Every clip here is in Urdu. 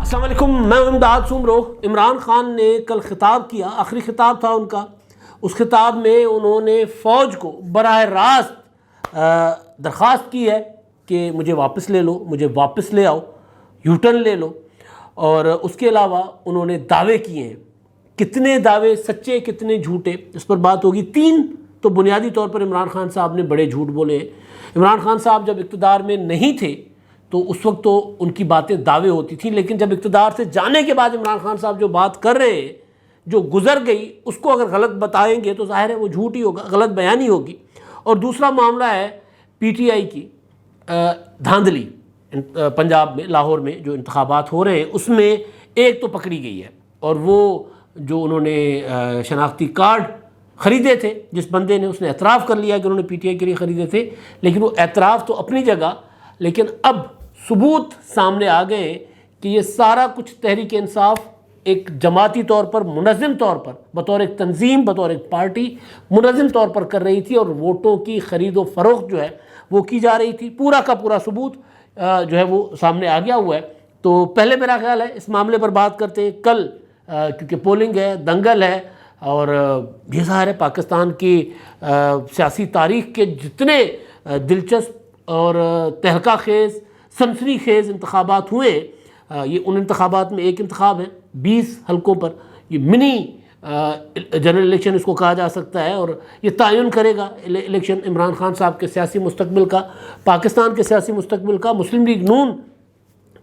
السلام علیکم، میں امداد سومرو۔ عمران خان نے کل خطاب کیا، آخری خطاب تھا ان کا۔ اس خطاب میں انہوں نے فوج کو براہ راست درخواست کی ہے کہ مجھے واپس لے لو، مجھے واپس لے آؤ، یو ٹرن لے لو۔ اور اس کے علاوہ انہوں نے دعوے کیے ہیں، کتنے دعوے سچے کتنے جھوٹے اس پر بات ہوگی۔ 3 تو بنیادی طور پر عمران خان صاحب نے بڑے جھوٹ بولے ہیں۔ عمران خان صاحب جب اقتدار میں نہیں تھے تو اس وقت تو ان کی باتیں دعوے ہوتی تھیں، لیکن جب اقتدار سے جانے کے بعد عمران خان صاحب جو بات کر رہے ہیں، جو گزر گئی، اس کو اگر غلط بتائیں گے تو ظاہر ہے وہ جھوٹ ہی ہوگا، غلط بیانی ہوگی۔ اور دوسرا معاملہ ہے پی ٹی آئی کی دھاندلی۔ پنجاب میں، لاہور میں جو انتخابات ہو رہے ہیں اس میں ایک تو پکڑی گئی ہے، اور وہ جو انہوں نے شناختی کارڈ خریدے تھے، جس بندے نے، اس نے اعتراف کر لیا کہ انہوں نے پی ٹی آئی کے لیے خریدے تھے، لیکن وہ اعتراف تو اپنی جگہ، لیکن اب ثبوت سامنے آ گئے کہ یہ سارا کچھ تحریک انصاف ایک جماعتی طور پر، منظم طور پر، بطور ایک تنظیم، بطور ایک پارٹی منظم طور پر کر رہی تھی، اور ووٹوں کی خرید و فروخت جو ہے وہ کی جا رہی تھی۔ پورا کا پورا ثبوت جو ہے وہ سامنے آ گیا ہوا ہے۔ تو پہلے میرا خیال ہے اس معاملے پر بات کرتے ہیں کل، کیونکہ پولنگ ہے، دنگل ہے، اور یہ ظاہر ہے پاکستان کی سیاسی تاریخ کے جتنے دلچسپ اور تہلکہ خیز، سنسنی خیز انتخابات ہوئے، یہ ان انتخابات میں ایک انتخاب ہے 20 حلقوں پر، یہ منی جنرل الیکشن اس کو کہا جا سکتا ہے، اور یہ تعین کرے گا الیکشن عمران خان صاحب کے سیاسی مستقبل کا، پاکستان کے سیاسی مستقبل کا، مسلم لیگ نون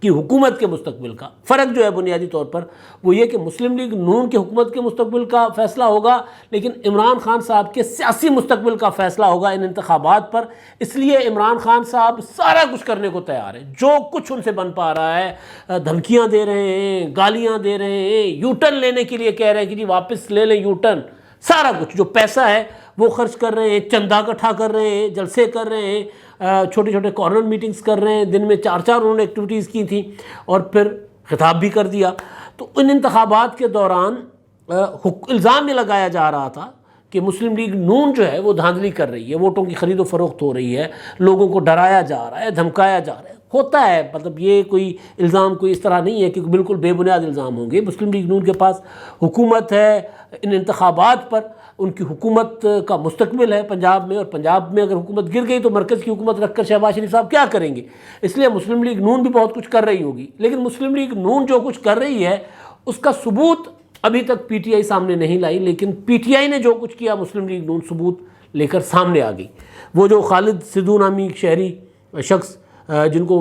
کی حکومت کے مستقبل کا۔ فرق جو ہے بنیادی طور پر وہ یہ کہ مسلم لیگ نون کی حکومت کے مستقبل کا فیصلہ ہوگا، لیکن عمران خان صاحب کے سیاسی مستقبل کا فیصلہ ہوگا ان انتخابات پر۔ اس لیے عمران خان صاحب سارا کچھ کرنے کو تیار ہیں، جو کچھ ان سے بن پا رہا ہے، دھمکیاں دے رہے ہیں، گالیاں دے رہے ہیں، یو ٹرن لینے کے لیے کہہ رہے ہیں کہ جی واپس لے لیں یو ٹرن، سارا کچھ جو پیسہ ہے وہ خرچ کر رہے ہیں، چندہ اکٹھا کر رہے ہیں، جلسے کر رہے ہیں، چھوٹے چھوٹے کارنر میٹنگز کر رہے ہیں، دن میں 4 انہوں نے ایکٹیویٹیز کی تھیں، اور پھر خطاب بھی کر دیا۔ تو ان انتخابات کے دوران الزام یہ لگایا جا رہا تھا کہ مسلم لیگ نون جو ہے وہ دھاندلی کر رہی ہے، ووٹوں کی خرید و فروخت ہو رہی ہے، لوگوں کو ڈرایا جا رہا ہے، دھمکایا جا رہا ہے۔ ہوتا ہے، مطلب یہ کوئی الزام کوئی اس طرح نہیں ہے کہ بالکل بے بنیاد الزام ہوں گے۔ مسلم لیگ نون کے پاس حکومت ہے، ان انتخابات پر ان کی حکومت کا مستقبل ہے پنجاب میں، اور پنجاب میں اگر حکومت گر گئی تو مرکز کی حکومت رکھ کر شہباز شریف صاحب کیا کریں گے؟ اس لیے مسلم لیگ نون بھی بہت کچھ کر رہی ہوگی، لیکن مسلم لیگ نون جو کچھ کر رہی ہے اس کا ثبوت ابھی تک پی ٹی آئی سامنے نہیں لائی، لیکن پی ٹی آئی نے جو کچھ کیا مسلم لیگ نون ثبوت لے کر سامنے آ گئی۔ وہ جو خالد سدھو نامی شہری شخص جن کو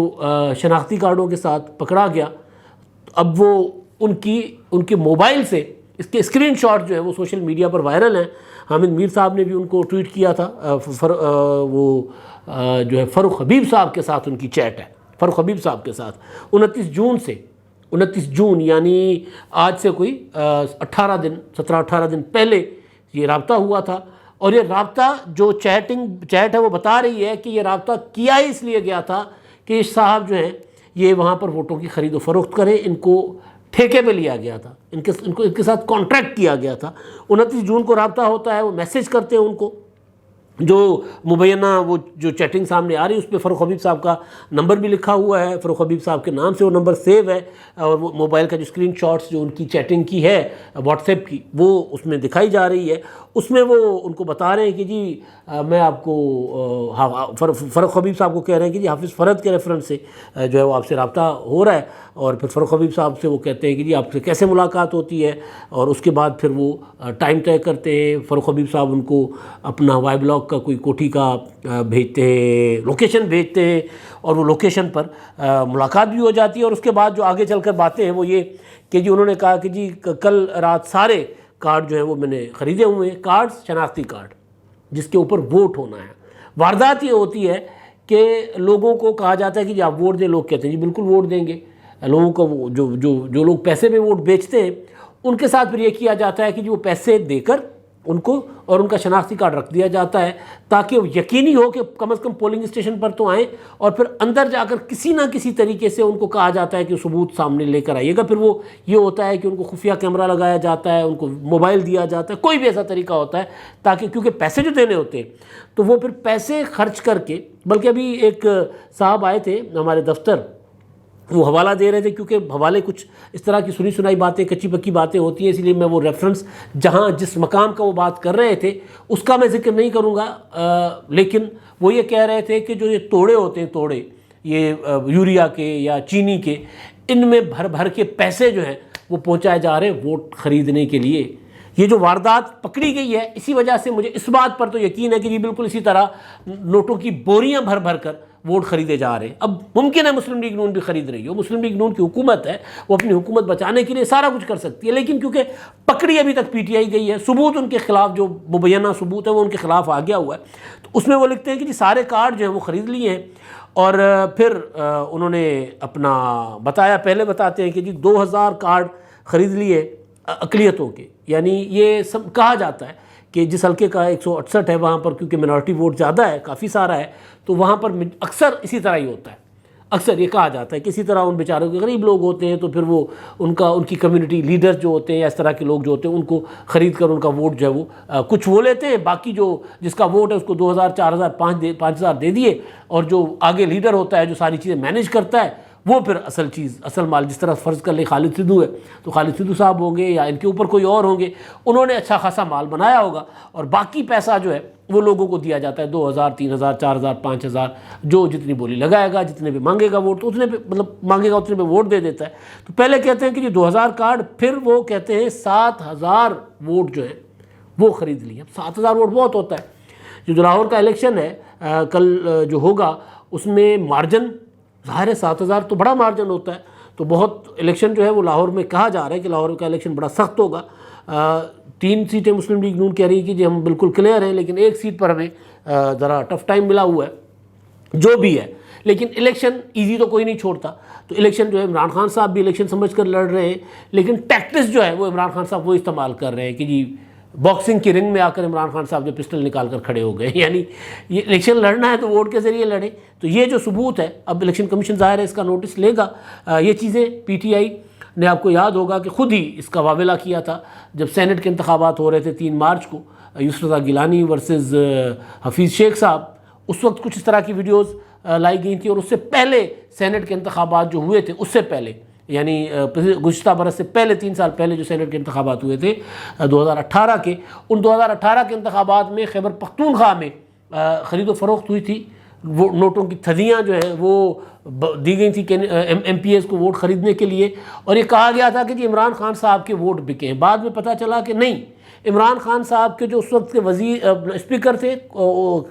شناختی کارڈوں کے ساتھ پکڑا گیا، اب وہ ان کے موبائل سے اس کے اسکرین شاٹ جو ہے وہ سوشل میڈیا پر وائرل ہیں۔ حامد میر صاحب نے بھی ان کو ٹویٹ کیا تھا، وہ جو ہے فاروق حبیب صاحب کے ساتھ ان کی چیٹ ہے، فاروق حبیب صاحب کے ساتھ 29 جون یعنی آج سے کوئی 17-18 دن پہلے یہ رابطہ ہوا تھا۔ اور یہ رابطہ جو چیٹ ہے وہ بتا رہی ہے کہ یہ رابطہ کیا ہی اس لیے گیا تھا کہ یہ صاحب جو ہیں یہ وہاں پر ووٹوں کی خرید و فروخت کریں، ان کو ٹھیکے پہ لیا گیا تھا، ان کے ساتھ کانٹریکٹ کیا گیا تھا۔ 29 جون کو رابطہ ہوتا ہے، وہ میسیج کرتے ہیں ان کو، جو مبینہ وہ جو چیٹنگ سامنے آ رہی ہے اس پہ فاروق حبیب صاحب کا نمبر بھی لکھا ہوا ہے، فاروق حبیب صاحب کے نام سے وہ نمبر سیو ہے، اور وہ موبائل کا جو اسکرین شاٹس جو ان کی چیٹنگ کی ہے واٹس ایپ کی وہ اس میں دکھائی جا رہی ہے۔ اس میں وہ ان کو بتا رہے ہیں کہ جی میں آپ کو فاروق حبیب صاحب کو کہہ رہے ہیں کہ جی حافظ فرد کے ریفرنس سے جو ہے وہ آپ سے رابطہ ہو رہا ہے، اور پھر فاروق حبیب صاحب سے وہ کہتے ہیں کہ جی آپ سے کیسے ملاقات ہوتی ہے، اور اس کے بعد پھر وہ ٹائم طے کرتے ہیں۔ فاروق حبیب صاحب ان کو اپنا وائی بلاک کا کوئی کوٹھی کا بھیجتے ہیں، لوکیشن بھیجتے ہیں، اور وہ لوکیشن پر ملاقات بھی ہو جاتی ہے۔ اور اس کے بعد جو آگے چل کر باتیں ہیں وہ یہ کہ جی انہوں نے کہا کہ جی کل رات سارے کارڈ جو ہیں وہ میں نے خریدے ہوئے ہیں، کارڈز شناختی کارڈ جس کے اوپر ووٹ ہونا ہے۔ واردات یہ ہوتی ہے کہ لوگوں کو کہا جاتا ہے کہ جی آپ ووٹ دیں، لوگ کہتے ہیں جی بالکل ووٹ دیں گے۔ لوگوں کو جو لوگ پیسے میں ووٹ بیچتے ہیں ان کے ساتھ پھر یہ کیا جاتا ہے کہ جی وہ پیسے دے کر ان کو اور ان کا شناختی کارڈ رکھ دیا جاتا ہے، تاکہ وہ یقینی ہو کہ کم از کم پولنگ اسٹیشن پر تو آئیں، اور پھر اندر جا کر کسی نہ کسی طریقے سے ان کو کہا جاتا ہے کہ ثبوت سامنے لے کر آئیے گا۔ پھر وہ یہ ہوتا ہے کہ ان کو خفیہ کیمرہ لگایا جاتا ہے، ان کو موبائل دیا جاتا ہے، کوئی بھی ایسا طریقہ ہوتا ہے تاکہ، کیونکہ پیسے جو دینے ہوتے ہیں تو وہ پھر پیسے خرچ کر کے، بلکہ ابھی ایک صاحب آئے تھے ہمارے دفتر وہ حوالہ دے رہے تھے، کیونکہ حوالے کچھ اس طرح کی سنی سنائی باتیں، کچی پکی باتیں ہوتی ہیں، اس لیے میں وہ ریفرنس جہاں جس مقام کا وہ بات کر رہے تھے اس کا میں ذکر نہیں کروں گا، لیکن وہ یہ کہہ رہے تھے کہ جو یہ توڑے ہوتے ہیں، توڑے یہ یوریا کے یا چینی کے، ان میں بھر بھر کے پیسے جو ہیں وہ پہنچائے جا رہے ہیں ووٹ خریدنے کے لیے۔ یہ جو واردات پکڑی گئی ہے، اسی وجہ سے مجھے اس بات پر تو یقین ہے کہ یہ بالکل اسی طرح نوٹوں کی بوریاں بھر بھر کر ووٹ خریدے جا رہے ہیں۔ اب ممکن ہے مسلم لیگ نون بھی خرید رہی ہو، مسلم لیگ نون کی حکومت ہے، وہ اپنی حکومت بچانے کے لیے سارا کچھ کر سکتی ہے، لیکن کیونکہ پکڑی ابھی تک پی ٹی آئی گئی ہے، ثبوت ان کے خلاف جو مبینہ ثبوت ہے وہ ان کے خلاف آ گیا ہوا ہے، تو اس میں وہ لکھتے ہیں کہ جی سارے کارڈ جو ہیں وہ خرید لیے ہیں، اور پھر انہوں نے اپنا بتایا، پہلے بتاتے ہیں کہ جی 2000 کارڈ خرید لیے اقلیتوں کے، یعنی یہ سب کہا جاتا ہے کہ جس حلقے کا 168 ہے وہاں پر کیونکہ منارٹی ووٹ زیادہ ہے، کافی سارا ہے، تو وہاں پر اکثر اسی طرح ہی ہوتا ہے، اکثر یہ کہا جاتا ہے کہ اسی طرح ان بیچاروں کے غریب لوگ ہوتے ہیں تو پھر وہ ان کی کمیونٹی لیڈر جو ہوتے ہیں یا اس طرح کے لوگ جو ہوتے ہیں ان کو خرید کر ان کا ووٹ جو ہے وہ کچھ وہ لیتے ہیں، باقی جو جس کا ووٹ ہے اس کو 2000 4000 5000 دے دیے، اور جو آگے لیڈر ہوتا ہے جو ساری چیزیں مینیج کرتا ہے وہ پھر اصل مال، جس طرح فرض کر لیں خالد سدھو ہے تو خالد سدھو صاحب ہوں گے یا ان کے اوپر کوئی اور ہوں گے، انہوں نے اچھا خاصا مال بنایا ہوگا، اور باقی پیسہ جو ہے وہ لوگوں کو دیا جاتا ہے، 2000 3000 4000 5000 جو جتنی بولی لگائے گا، جتنے پہ مانگے گا ووٹ تو اتنے پہ مانگے گا اتنے پہ ووٹ دے دیتا ہے۔ تو پہلے کہتے ہیں کہ جی 2000 کارڈ، پھر وہ کہتے ہیں 7000 ووٹ جو ہے وہ خرید لیے۔ اب 7000 ووٹ بہت ہوتا ہے۔ جو لاہور کا الیکشن ہے کل جو ہوگا اس میں مارجن ظاہر ہے 7000 تو بڑا مارجن ہوتا ہے، تو بہت الیکشن جو ہے وہ لاہور میں کہا جا رہا ہے کہ لاہور کا الیکشن بڑا سخت ہوگا۔ 3 سیٹیں مسلم لیگ نون کہہ رہی ہے کہ جی ہم بالکل کلیئر ہیں، لیکن ایک سیٹ پر ہمیں ذرا ٹف ٹائم ملا ہوا ہے، جو بھی ہے، لیکن الیکشن ایزی تو کوئی نہیں چھوڑتا۔ تو الیکشن جو ہے عمران خان صاحب بھی الیکشن سمجھ کر لڑ رہے ہیں، لیکن ٹیکٹس جو ہے وہ عمران خان صاحب وہ استعمال کر رہے ہیں کہ جی باکسنگ کی رنگ میں آ کر عمران خان صاحب جو پسٹل نکال کر کھڑے ہو گئے، یعنی یہ الیکشن لڑنا ہے تو ووٹ کے ذریعے لڑیں۔ تو یہ جو ثبوت ہے، اب الیکشن کمیشن ظاہر ہے اس کا نوٹس لے گا۔ یہ چیزیں پی ٹی آئی نے، آپ کو یاد ہوگا کہ خود ہی اس کا واویلا کیا تھا جب سینٹ کے انتخابات ہو رہے تھے 3 مارچ کو، یسرا رضا گیلانی ورسز حفیظ شیخ صاحب، اس وقت کچھ اس طرح کی ویڈیوز لائی گئی تھیں، اور اس سے پہلے سینٹ کے انتخابات جو ہوئے تھے اس سے پہلے، یعنی گزشتہ برس سے پہلے 3 سال پہلے جو سینٹ کے انتخابات ہوئے تھے 2018 کے، ان 2018 کے انتخابات میں خیبر پختونخوا میں خرید و فروخت ہوئی تھی، وہ نوٹوں کی تھدیاں جو ہیں وہ دی گئی تھیں ایم پی ایز کو ووٹ خریدنے کے لیے، اور یہ کہا گیا تھا کہ جی عمران خان صاحب کے ووٹ بکے ہیں۔ بعد میں پتہ چلا کہ نہیں، عمران خان صاحب کے جو اس وقت کے اسپیکر تھے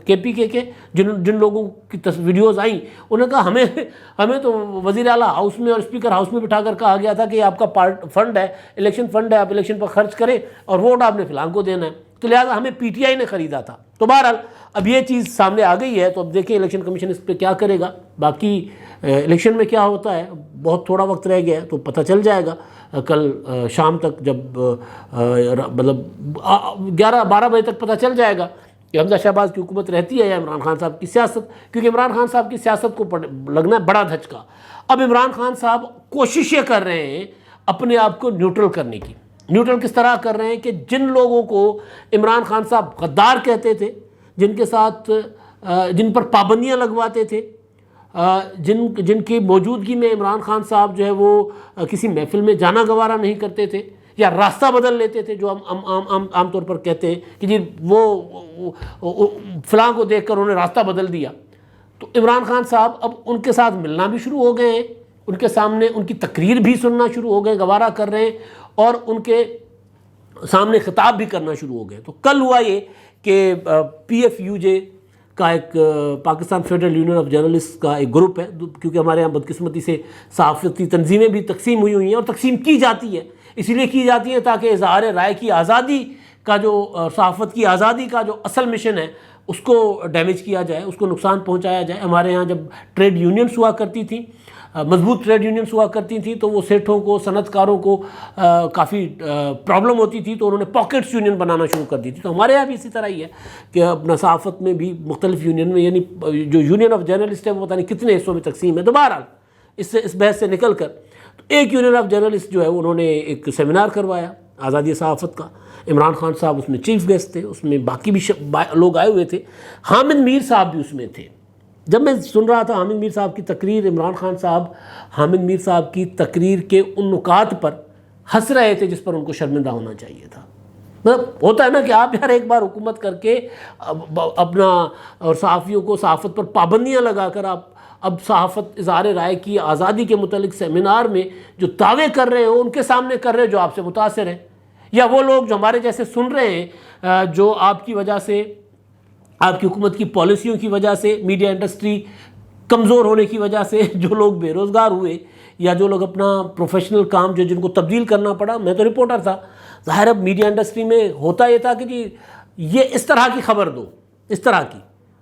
کے پی کے جن لوگوں کی ویڈیوز آئیں، انہوں نے کہا ہمیں تو وزیر اعلیٰ ہاؤس میں اور اسپیکر ہاؤس میں بٹھا کر کہا گیا تھا کہ یہ آپ کا فنڈ ہے، الیکشن فنڈ ہے، آپ الیکشن پر خرچ کریں اور ووٹ آپ نے فلاں کو دینا ہے، تو لہٰذا ہمیں پی ٹی آئی نے خریدا تھا۔ تو بہرحال اب یہ چیز سامنے آ گئی ہے، تو اب دیکھیں الیکشن کمیشن اس پہ کیا کرے گا۔ باقی الیکشن میں کیا ہوتا ہے، بہت تھوڑا وقت رہ گیا ہے تو پتہ چل جائے گا کل شام تک، جب مطلب 11-12 بجے تک پتہ چل جائے گا کہ حمزہ شہباز کی حکومت رہتی ہے یا عمران خان صاحب کی سیاست، کیونکہ عمران خان صاحب کی سیاست کو لگنا ہے بڑا دھچکا۔ اب عمران خان صاحب کوششیں کر رہے ہیں اپنے آپ کو نیوٹرل کرنے کی۔ نیوٹرل کس طرح کر رہے ہیں کہ جن لوگوں کو عمران خان صاحب غدار کہتے تھے، جن کے ساتھ جن پر پابندیاں لگواتے تھے، جن کی موجودگی میں عمران خان صاحب جو ہے وہ کسی محفل میں جانا گوارا نہیں کرتے تھے یا راستہ بدل لیتے تھے، جو ہم عام طور پر کہتے ہیں کہ جی وہ فلاں کو دیکھ کر انہوں نے راستہ بدل دیا، تو عمران خان صاحب اب ان کے ساتھ ملنا بھی شروع ہو گئے ہیں، ان کے سامنے ان کی تقریر بھی سننا شروع ہو گئے، گوارا کر رہے ہیں، اور ان کے سامنے خطاب بھی کرنا شروع ہو گئے۔ تو کل ہوا یہ کہ پی ایف یو جے کا ایک Pakistan federal union of journalist کا ایک گروپ ہے، کیونکہ ہمارے یہاں بدقسمتی سے صحافتی تنظیمیں بھی تقسیم ہوئی ہیں، اور تقسیم کی جاتی ہے، اسی لیے کی جاتی ہے تاکہ اظہار رائے کی آزادی کا جو صحافت کی آزادی کا جو اصل مشن ہے اس کو ڈیمیج کیا جائے، اس کو نقصان پہنچایا جائے۔ ہمارے ہاں جب ٹریڈ یونینس ہوا کرتی تھیں، مضبوط ٹریڈ یونینس ہوا کرتی تھیں، تو وہ سیٹھوں کو، صنعت کاروں کو کافی پرابلم ہوتی تھی، تو انہوں نے پاکٹس یونین بنانا شروع کر دی تھی۔ تو ہمارے یہاں بھی اسی طرح ہی ہے کہ اپنا صحافت میں بھی مختلف یونین میں، یعنی جو یونین آف جرنلسٹ ہے وہ پتہ نہیں کتنے حصوں میں تقسیم ہے۔ تو بہرحال اس بحث سے نکل کر تو ایک یونین آف جرنلسٹ جو ہے انہوں نے ایک سیمینار کروایا آزادی صحافت کا، عمران خان صاحب اس میں چیف گیسٹ تھے، اس میں باقی بھی لوگ آئے ہوئے تھے، حامد میر صاحب بھی اس میں تھے، جب میں سن رہا تھا حامد میر صاحب کی تقریر، عمران خان صاحب حامد میر صاحب کی تقریر کے ان نکات پر ہنس رہے تھے جس پر ان کو شرمندہ ہونا چاہیے تھا۔ مطلب ہوتا ہے نا کہ آپ یار ایک بار حکومت کر کے اپنا اور صحافیوں کو صحافت پر پابندیاں لگا کر آپ اب صحافت اظہار رائے کی آزادی کے متعلق سیمینار میں جو دعوے کر رہے ہو ان کے سامنے کر رہے ہو جو آپ سے متاثر ہیں، یا وہ لوگ جو ہمارے جیسے سن رہے ہیں جو آپ کی وجہ سے، آپ کی حکومت کی پالیسیوں کی وجہ سے، میڈیا انڈسٹری کمزور ہونے کی وجہ سے جو لوگ بے روزگار ہوئے، یا جو لوگ اپنا پروفیشنل کام جن کو تبدیل کرنا پڑا۔ میں تو رپورٹر تھا، ظاہر اب میڈیا انڈسٹری میں ہوتا یہ تھا کہ جی یہ اس طرح کی خبر دو، اس طرح کی،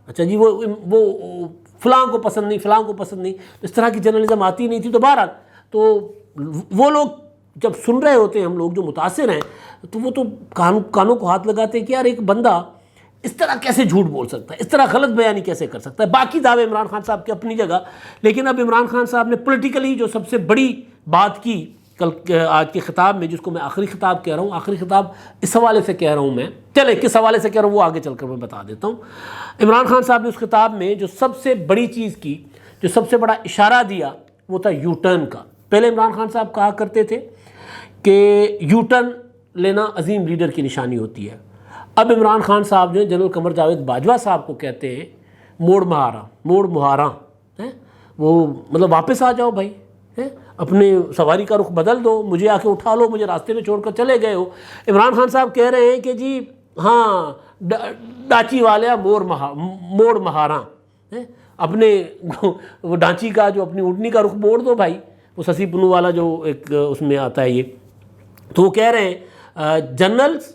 اچھا جی وہ فلاں کو پسند نہیں، فلاں کو پسند نہیں، اس طرح کی جرنلزم آتی نہیں تھی۔ تو بہرحال تو وہ لوگ جب سن رہے ہوتے ہیں، ہم لوگ جو متاثر ہیں، تو وہ تو کانوں کو ہاتھ لگاتے ہیں کہ یار ایک بندہ اس طرح کیسے جھوٹ بول سکتا ہے، اس طرح غلط بیانی کیسے کر سکتا ہے۔ باقی دعوے عمران خان صاحب کی اپنی جگہ، لیکن اب عمران خان صاحب نے پولیٹیکلی جو سب سے بڑی بات کی آج کے خطاب میں، جس کو میں آخری خطاب کہہ رہا ہوں، آخری خطاب اس حوالے سے کہہ رہا ہوں میں، چلے کس حوالے سے کہہ رہا ہوں وہ آگے چل کر میں بتا دیتا ہوں۔ عمران خان صاحب نے اس خطاب میں جو سب سے بڑی چیز کی، جو سب سے بڑا اشارہ دیا، وہ تھا یو ٹرن کا۔ پہلے عمران خان صاحب کہا کرتے تھے کہ یو ٹرن لینا عظیم لیڈر کی نشانی ہوتی ہے۔ اب عمران خان صاحب جو جنرل قمر جاوید باجوہ صاحب کو کہتے ہیں موڑ مہارا، وہ مطلب واپس آ جاؤ بھائی، اپنے سواری کا رخ بدل دو، مجھے آ کے اٹھا لو، مجھے راستے میں چھوڑ کر چلے گئے ہو۔ عمران خان صاحب کہہ رہے ہیں کہ جی ہاں ڈانچی والا موڑ مہاراں، اپنے وہ ڈانچی کا جو اپنی اونٹنی کا رخ موڑ دو بھائی، وہ سسی پنو والا جو ایک اس میں آتا ہے یہ۔ تو وہ کہہ رہے ہیں جنرلز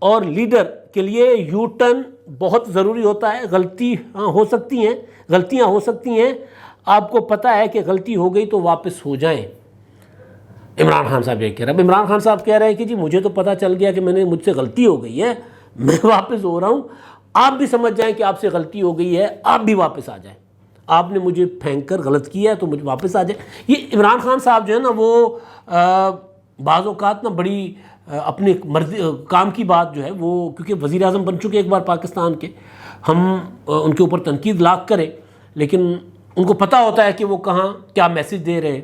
اور لیڈر کے لیے یو ٹرن بہت ضروری ہوتا ہے، غلطیاں ہو سکتی ہیں، آپ کو پتہ ہے کہ غلطی ہو گئی تو واپس ہو جائیں۔ عمران خان صاحب یہ کہہ رہے ہیں۔ عمران خان صاحب کہہ رہے ہیں کہ جی مجھے تو پتہ چل گیا کہ مجھ سے غلطی ہو گئی ہے، میں واپس ہو رہا ہوں، آپ بھی سمجھ جائیں کہ آپ سے غلطی ہو گئی ہے، آپ بھی واپس آ جائیں، آپ نے مجھے پھینک کر غلط کیا ہے تو مجھے واپس آ جائیں۔ یہ عمران خان صاحب جو ہے نا وہ بعض اوقات نا بڑی اپنے مرضی کام کی بات جو ہے وہ، کیونکہ وزیر اعظم بن چکے ایک بار پاکستان کے، ہم ان کے اوپر تنقید لاکھ کریں، لیکن ان کو پتہ ہوتا ہے کہ وہ کہاں کیا میسج دے رہے ہیں۔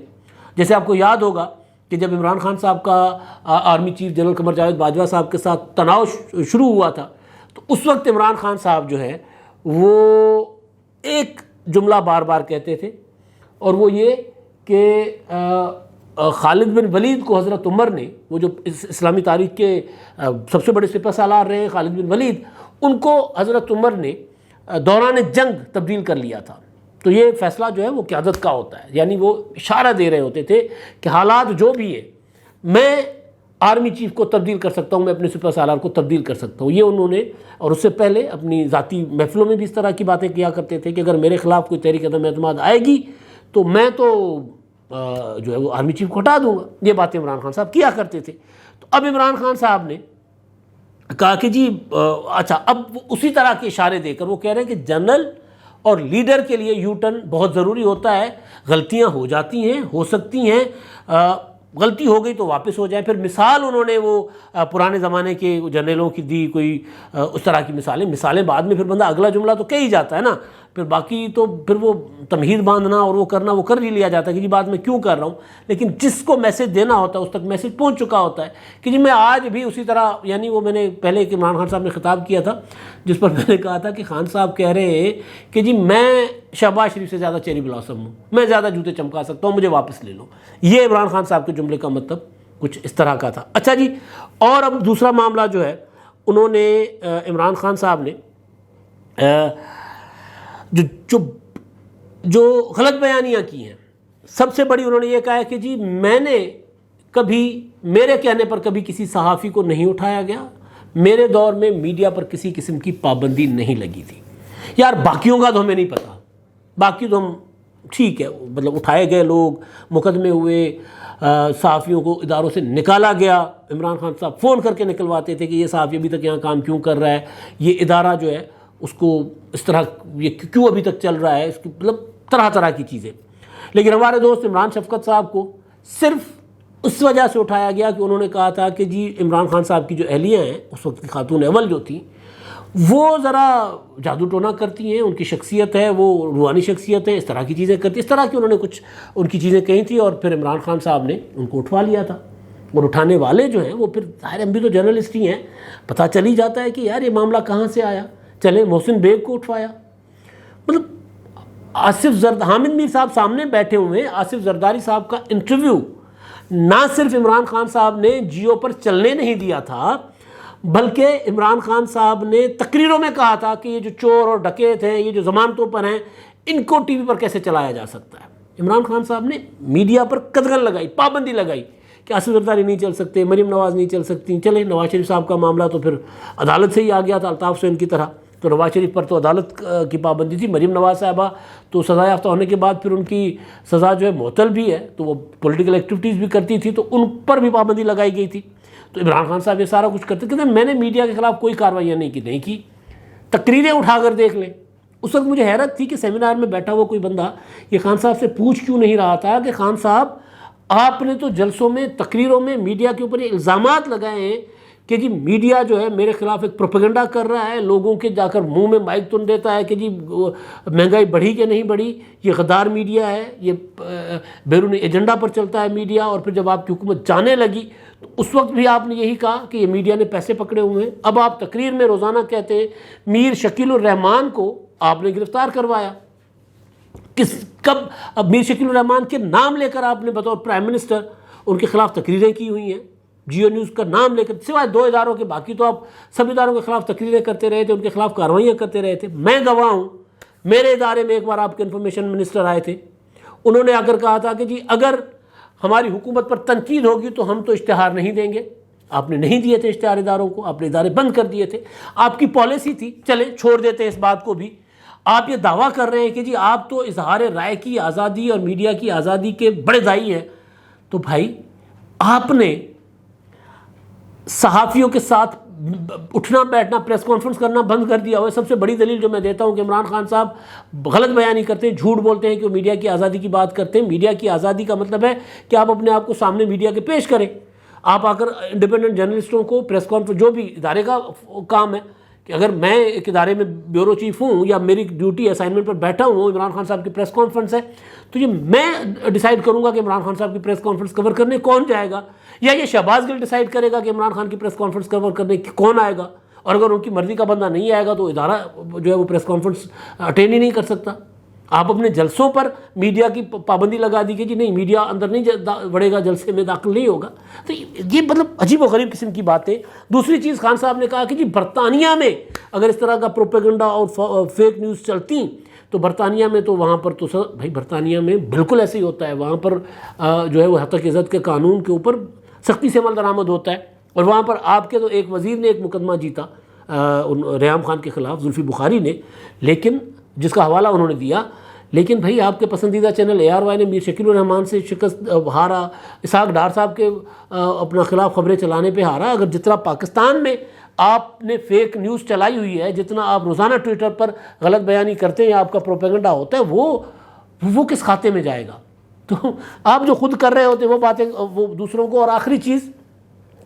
جیسے آپ کو یاد ہوگا کہ جب عمران خان صاحب کا army chief general Qamar Javed Bajwa صاحب کے ساتھ تناؤ شروع ہوا تھا، تو اس وقت عمران خان صاحب جو ہے وہ ایک جملہ بار بار کہتے تھے، اور وہ یہ کہ خالد بن ولید کو حضرت عمر نے، وہ جو اسلامی تاریخ کے سب سے بڑے سپہ سالار رہے ہیں خالد بن ولید، ان کو حضرت عمر نے دوران جنگ تبدیل کر لیا تھا۔ تو یہ فیصلہ جو ہے وہ قیادت کا ہوتا ہے، یعنی وہ اشارہ دے رہے ہوتے تھے کہ حالات جو بھی ہے میں آرمی چیف کو تبدیل کر سکتا ہوں، میں اپنے سپہ سالار کو تبدیل کر سکتا ہوں۔ یہ انہوں نے، اور اس سے پہلے اپنی ذاتی محفلوں میں بھی اس طرح کی باتیں کیا کرتے تھے کہ اگر میرے خلاف کوئی تحریک عدم اعتماد آئے گی تو میں تو جو ہے وہ آرمی چیف کو ہٹا دوں گا۔ یہ باتیں عمران خان صاحب کیا کرتے تھے۔ تو اب عمران خان صاحب نے کہا کہ جی اچھا، اب اسی طرح کے اشارے دے کر وہ کہہ رہے ہیں کہ جنرل اور لیڈر کے لیے یو ٹرن بہت ضروری ہوتا ہے، غلطیاں ہو جاتی ہیں، ہو سکتی ہیں، غلطی ہو گئی تو واپس ہو جائے۔ پھر مثال انہوں نے وہ پرانے زمانے کے جنرلوں کی دی، کوئی اس طرح کی مثالیں بعد میں پھر بندہ اگلا جملہ تو کہہ ہی جاتا ہے نا، پھر باقی تو پھر وہ تمہید باندھنا اور وہ کرنا وہ کر ہی لیا جاتا ہے کہ جی بات میں کیوں کر رہا ہوں، لیکن جس کو میسج دینا ہوتا ہے اس تک میسج پہنچ چکا ہوتا ہے کہ جی میں آج بھی اسی طرح، یعنی وہ میں نے پہلے ایک عمران خان صاحب نے خطاب کیا تھا جس پر میں نے کہا تھا کہ خان صاحب کہہ رہے ہیں کہ جی میں شہباز شریف سے زیادہ چیری بلاسم ہوں، میں زیادہ جوتے چمکا سکتا ہوں، مجھے واپس لے لو۔ یہ عمران خان صاحب کے جملے کا مطلب کچھ اس طرح کا تھا۔ اچھا جی، اور اب دوسرا معاملہ جو ہے، انہوں نے عمران خان صاحب نے جو غلط بیانیاں کی ہیں، سب سے بڑی انہوں نے یہ کہا ہے کہ جی میں نے کبھی، میرے کہنے پر کبھی کسی صحافی کو نہیں اٹھایا گیا، میرے دور میں میڈیا پر کسی قسم کی پابندی نہیں لگی تھی۔ یار باقیوں کا تو ہمیں نہیں پتہ، باقی تو ہم ٹھیک ہے، مطلب اٹھائے گئے لوگ، مقدمے ہوئے، صحافیوں کو اداروں سے نکالا گیا، عمران خان صاحب فون کر کے نکلواتے تھے کہ یہ صحافی ابھی تک یہاں کام کیوں کر رہا ہے، یہ ادارہ جو ہے اس کو اس طرح یہ کیوں ابھی تک چل رہا ہے، اس کی مطلب طرح طرح کی چیزیں۔ لیکن ہمارے دوست عمران شفقت صاحب کو صرف اس وجہ سے اٹھایا گیا کہ انہوں نے کہا تھا کہ جی عمران خان صاحب کی جو اہلیہ ہیں، اس وقت کی خاتون اول جو تھیں، وہ ذرا جادو ٹونا کرتی ہیں، ان کی شخصیت ہے، وہ روحانی شخصیت ہے، اس طرح کی چیزیں کرتی ہیں، اس طرح کی انہوں نے کچھ ان کی چیزیں کہی تھیں، اور پھر عمران خان صاحب نے ان کو اٹھوا لیا تھا. اور اٹھانے والے جو ہیں وہ پھر ظاہر ہم بھی تو جرنلسٹ ہی ہیں، پتہ چل ہی جاتا ہے کہ یار یہ معاملہ کہاں سے آیا. چلے محسن بیگ کو اٹھوایا، مطلب حامد میر صاحب سامنے بیٹھے ہوئے ہیں، آصف زرداری صاحب کا انٹرویو نہ صرف عمران خان صاحب نے جیو پر چلنے نہیں دیا تھا، بلکہ عمران خان صاحب نے تقریروں میں کہا تھا کہ یہ جو چور اور ڈکیت ہیں، یہ جو ضمانتوں پر ہیں، ان کو ٹی وی پر کیسے چلایا جا سکتا ہے. عمران خان صاحب نے میڈیا پر قدغن لگائی، پابندی لگائی کہ آصف زرداری نہیں چل سکتے، مریم نواز نہیں چل سکتی. چلے نواز شریف صاحب کا معاملہ تو پھر عدالت سے ہی آ گیا تھا الطاف حسین کی طرح، تو نواز شریف پر تو عدالت کی پابندی تھی. مریم نواز صاحبہ تو سزا یافتہ ہونے کے بعد پھر ان کی سزا جو ہے معطل بھی ہے، تو وہ پولیٹیکل ایکٹیویٹیز بھی کرتی تھی، تو ان پر بھی پابندی لگائی گئی تھی. تو عمران خان صاحب یہ سارا کچھ کرتے کہ میں نے میڈیا کے خلاف کوئی کارروائیاں نہیں کی. تقریریں اٹھا کر دیکھ لیں. اس وقت مجھے حیرت تھی کہ سیمینار میں بیٹھا ہوا کوئی بندہ یہ خان صاحب سے پوچھ کیوں نہیں رہا تھا کہ خان صاحب آپ نے تو جلسوں میں، تقریروں میں میڈیا کے اوپر یہ الزامات لگائے ہیں کہ جی میڈیا جو ہے میرے خلاف ایک پروپیگنڈا کر رہا ہے، لوگوں کے جا کر منہ میں مائک تن دیتا ہے کہ جی مہنگائی بڑھی کہ نہیں بڑھی، یہ غدار میڈیا ہے، یہ بیرونی ایجنڈا پر چلتا ہے میڈیا. اور پھر جب آپ کی حکومت جانے لگی تو اس وقت بھی آپ نے یہی کہا کہ یہ میڈیا نے پیسے پکڑے ہوئے ہیں. اب آپ تقریر میں روزانہ کہتے ہیں میر شکیل الرحمان کو آپ نے گرفتار کروایا. اب میر شکیل الرحمان کے نام لے کر آپ نے بطور پرائم منسٹر ان کے خلاف تقریریں کی ہوئی ہیں، جیو نیوز کا نام لے کر، سوائے 2 اداروں کے باقی تو آپ سب اداروں کے خلاف تقریریں کرتے رہے تھے، ان کے خلاف کارروائیاں کرتے رہے تھے. میں گواہ ہوں، میرے ادارے میں ایک بار آپ کے انفارمیشن منسٹر آئے تھے، انہوں نے آ کر کہا تھا کہ جی اگر ہماری حکومت پر تنقید ہوگی تو ہم تو اشتہار نہیں دیں گے. آپ نے نہیں دیے تھے اشتہار اداروں کو، آپ نے ادارے بند کر دیے تھے. آپ کی پالیسی تھی، چلے چھوڑ دیتے ہیں اس بات کو بھی. آپ یہ دعویٰ کر رہے ہیں کہ جی آپ تو اظہار رائے کی آزادی اور میڈیا کی آزادی کے بڑے داعی ہیں. تو بھائی آپ نے صحافیوں کے ساتھ اٹھنا بیٹھنا، پریس کانفرنس کرنا بند کر دیا ہوا ہے. سب سے بڑی دلیل جو میں دیتا ہوں کہ عمران خان صاحب غلط بیانی کرتے ہیں، جھوٹ بولتے ہیں کہ وہ میڈیا کی آزادی کی بات کرتے ہیں. میڈیا کی آزادی کا مطلب ہے کہ آپ اپنے آپ کو سامنے میڈیا کے پیش کریں. آپ آ کر انڈیپینڈنٹ جرنلسٹوں کو پریس کانفرنس، جو بھی ادارے کا کام ہے، کہ اگر میں ایک ادارے میں بیورو چیف ہوں یا میری ڈیوٹی اسائنمنٹ پر بیٹھا ہوں، عمران خان صاحب کی پریس کانفرنس ہے، تو یہ میں ڈیسائیڈ کروں گا کہ عمران خان صاحب کی پریس کانفرنس کور کرنے کون جائے گا، یا یہ شہباز گل ڈیسائیڈ کرے گا کہ عمران خان کی پریس کانفرنس کور کرنے کون آئے گا. اور اگر ان کی مرضی کا بندہ نہیں آئے گا تو ادارہ جو ہے وہ پریس کانفرنس اٹینڈ ہی نہیں کر سکتا. آپ اپنے جلسوں پر میڈیا کی پابندی لگا دی کہ جی نہیں میڈیا اندر نہیں بڑھے گا، جلسے میں داخل نہیں ہوگا. تو یہ مطلب عجیب و غریب قسم کی باتیں. دوسری چیز خان صاحب نے کہا کہ جی برطانیہ میں اگر اس طرح کا پروپیگنڈا اور فیک نیوز چلتی تو برطانیہ میں تو وہاں پر تو بھائی برطانیہ میں بالکل ایسے ہی ہوتا ہے. وہاں پر جو ہے وہ حق عزت کے قانون کے اوپر سختی سے عمل درآمد ہوتا ہے. اور وہاں پر آپ کے تو ایک وزیر نے ایک مقدمہ جیتا ریحام خان کے خلاف، زلفی بخاری نے، لیکن جس کا حوالہ انہوں نے دیا. لیکن بھائی آپ کے پسندیدہ چینل ARY نے میر شکیل الرحمان سے شکست ہارا، اسحاق ڈار صاحب کے اپنا خلاف خبریں چلانے پہ ہارا. اگر جتنا پاکستان میں آپ نے فیک نیوز چلائی ہوئی ہے، جتنا آپ روزانہ ٹویٹر پر غلط بیانی کرتے ہیں، آپ کا پروپیگنڈا ہوتا ہے، وہ کس کھاتے میں جائے گا؟ تو آپ جو خود کر رہے ہوتے ہیں وہ باتیں وہ دوسروں کو، اور آخری چیز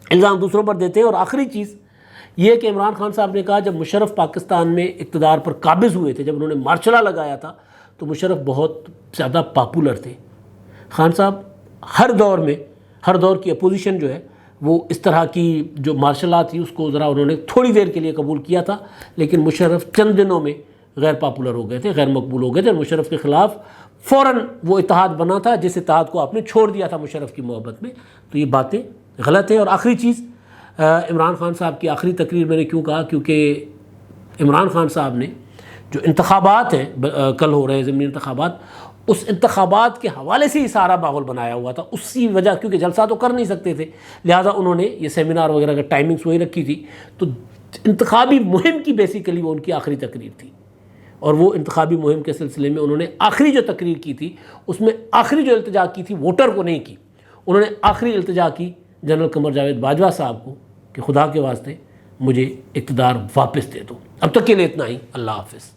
الزام دوسروں پر دیتے ہیں. اور آخری چیز یہ کہ عمران خان صاحب نے کہا جب مشرف پاکستان میں اقتدار پر قابض ہوئے تھے، جب انہوں نے مارشلہ لگایا تھا تو مشرف بہت زیادہ پاپولر تھے. خان صاحب ہر دور کی اپوزیشن جو ہے وہ اس طرح کی جو مارشل لا تھی اس کو ذرا انہوں نے تھوڑی دیر کے لیے قبول کیا تھا، لیکن مشرف چند دنوں میں غیر پاپولر ہو گئے تھے، غیر مقبول ہو گئے تھے. اور مشرف کے خلاف فوراً وہ اتحاد بنا تھا جس اتحاد کو آپ نے چھوڑ دیا تھا مشرف کی محبت میں. تو یہ باتیں غلط ہیں. اور آخری چیز عمران خان صاحب کی آخری تقریر میں نے کیوں کہا، کیونکہ عمران خان صاحب نے جو انتخابات ہیں کل ہو رہے ضمنی انتخابات، اس انتخابات کے حوالے سے ہی سارا ماحول بنایا ہوا تھا. اسی وجہ، کیونکہ جلسہ تو کر نہیں سکتے تھے، لہٰذا انہوں نے یہ سیمینار وغیرہ کا ٹائمنگس وہی رکھی تھی. تو انتخابی مہم کی بیسیکلی وہ ان کی آخری تقریر تھی. اور وہ انتخابی مہم کے سلسلے میں انہوں نے آخری جو تقریر کی تھی اس میں آخری جو التجا کی تھی ووٹر کو نہیں کی، انہوں نے آخری التجا کی جنرل قمر جاوید باجوہ صاحب کو کہ خدا کے واسطے مجھے اقتدار واپس دے دو. اب تک کے لیے اتنا ہی. اللہ حافظ.